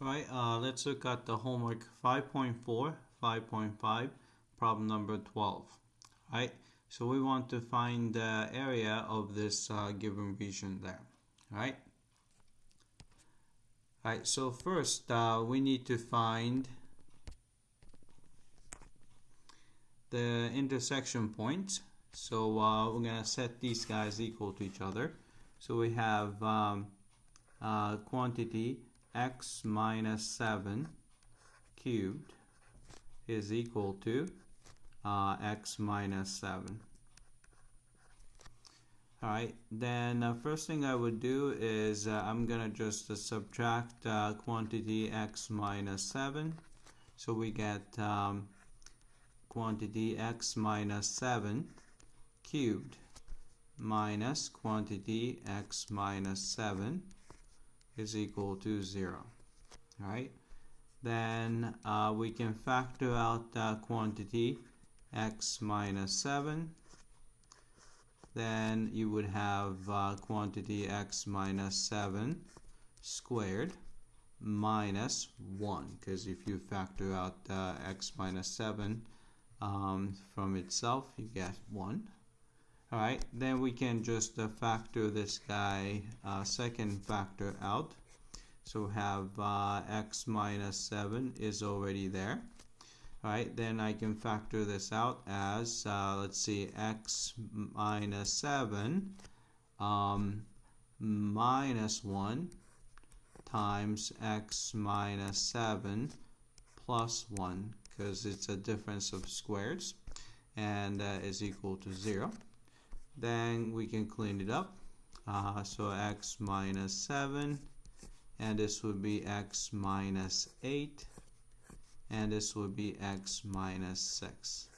Alright, let's look at the homework 5.4, 5.5, problem number 12. Alright, so we want to find the area of this given region there. Alright, so first we need to find the intersection points. So we're going to set these guys equal to each other. So we have quantity x minus 7 cubed is equal to x minus 7. Alright, then first thing I would do is I'm gonna just subtract quantity x minus 7. So we get quantity x minus 7 cubed minus quantity x minus 7 is equal to 0. Alright, then we can factor out quantity x minus 7. Then you would have quantity x minus 7 squared minus 1, because if you factor out x minus 7 from itself, you get 1. Alright, then we can just factor this guy second factor out. So we have x minus 7 is already there. Alright, then I can factor this out as, let's see, x minus 7 minus 1 times x minus 7 plus 1, because it's a difference of squares, and is equal to 0. Then we can clean it up. So x minus 7, and this would be x minus 8, and this would be x minus 6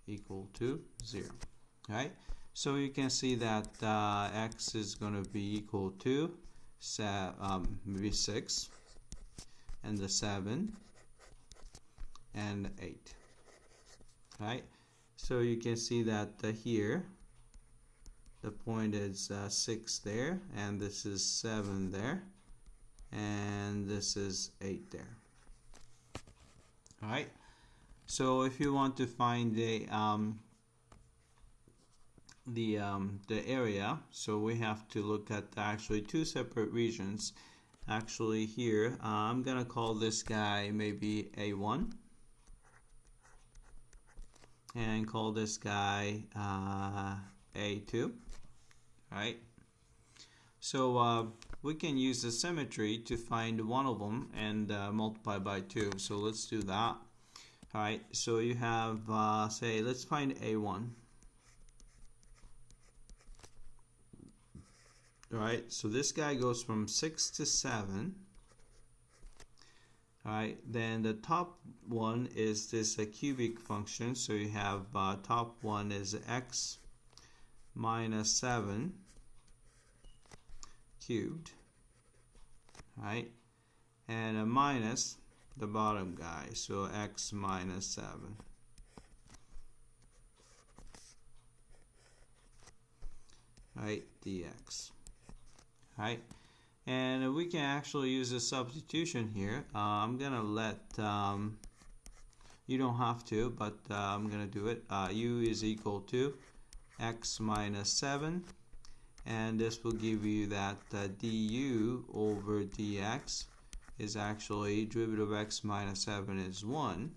equal to 0. Right? So you can see that x is going to be equal to maybe 6, and the 7, and 8. Right? So you can see that here the point is 6 there, and this is 7 there, and this is 8 there. Alright, so if you want to find the area, so we have to look at actually two separate regions. Actually here, I'm gonna call this guy maybe A1, and call this guy A2. Right? So we can use the symmetry to find one of them and multiply by 2. So let's do that. Alright, so you have, say, let's find A1. Alright, so this guy goes from 6 to 7. Alright, then the top one is this cubic function. So you have top one is x minus 7 cubed, right, and a minus the bottom guy, so x minus 7, right, dx. Right, and we can actually use a substitution here. I'm gonna let you don't have to, but I'm gonna do it. U is equal to x minus 7, and this will give you that du over dx is actually derivative of x minus 7 is 1,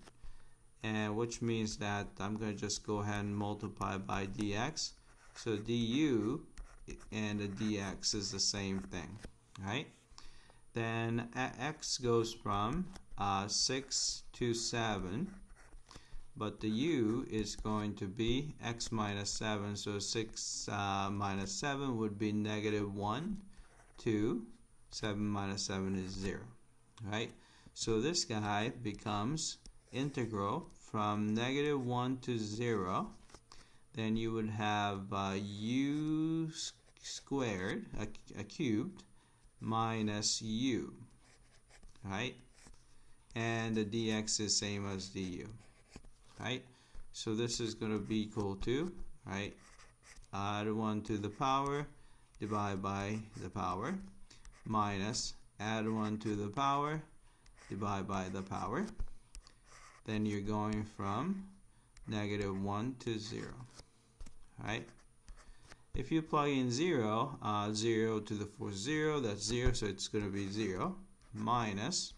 and which means that I'm going to just go ahead and multiply by dx. So du and the dx is the same thing, right? Then x goes from 6 to 7, but the u is going to be x minus 7, so 6 minus 7 would be negative 1, 2, 7 minus 7 is 0, right? So this guy becomes integral from negative 1 to 0. Then you would have u squared, a cubed, minus u, right? And the dx is same as du. Right, so this is going to be equal to, right, add 1 to the power, divide by the power, minus add 1 to the power, divide by the power. Then you're going from -1 to 0. Right? If you plug in 0, 0 to the 4th 0, that's 0, so it's going to be 0, minus,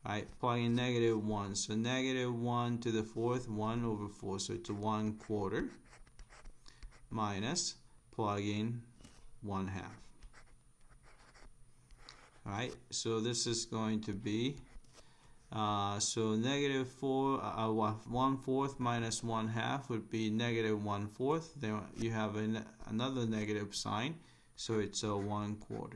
right, plug in -1, so -1 to the 4th, 1 over 4, so it's 1/4, minus, plug in 1/2. Alright, so this is going to be, so -4, 1/4 minus 1/2 would be -1/4. Then you have another negative sign, so it's a 1/4.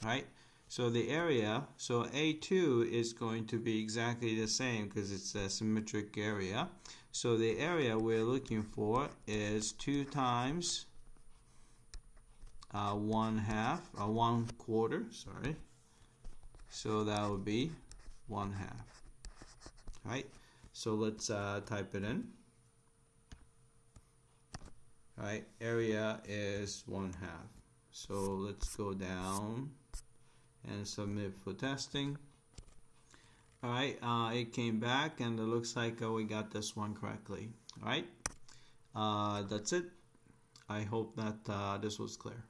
Right? So the area, so A2 is going to be exactly the same because it's a symmetric area. So the area we're looking for is 2 times 1/2, 1/4, sorry. So that would be 1/2. Right? So let's type it in. Right? Area is 1/2. So let's go down and submit for testing. Alright, it came back and it looks like we got this one correctly. Alright, that's it. I hope that this was clear.